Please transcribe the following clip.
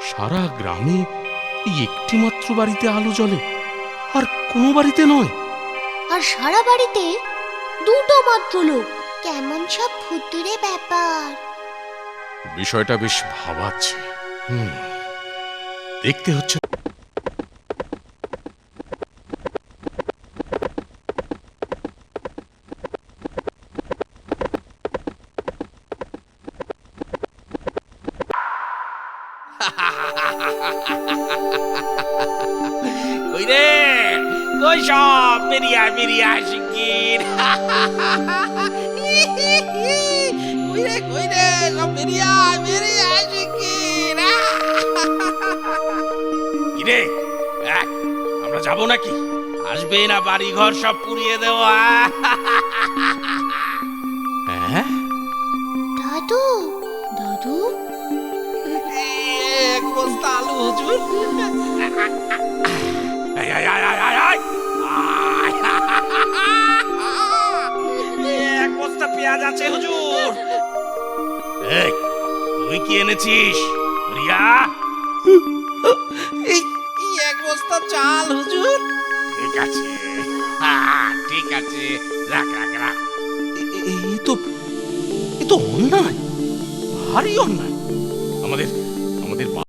সারা গ্রামে এই একটি মাত্র বাড়িতে আলো জ্বলে, আর কোনো বাড়িতে নয়। আর সারা বাড়িতে দুটো মাত্র লোক। কেমন সব ভুতুড়ে ব্যাপার। বিষয়টা বেশ ভাবাচ্ছে। দেখতে হচ্ছে। কই রে, কই সব বেরিয়ে আয়, বেরিয়ে আয় শিগগির। কই রে সব বেরিয়ে আয়, বেরিয়ে আয় শিগগির। কি রে, আমরা যাবো নাকি? আসবে না বাড়ি ঘর সব পুড়িয়ে দেওয়া? হ্যাঁ, দাদু, দাদু, এক বস্তা আলু হুজুর। আয় আয় আয় আয় আয় আয়। এক বস্তা পেঁয়াজ আছে হুজুর। এই, তুই কি এনেছিস রিয়া? এই এক বস্তা চাল হুজুর। ঠিক আছে, ঠিক আছে, রাখ রাখ রাখ। এ তো অন্যায়, ভারী অন্যায়। আমাদের আমাদের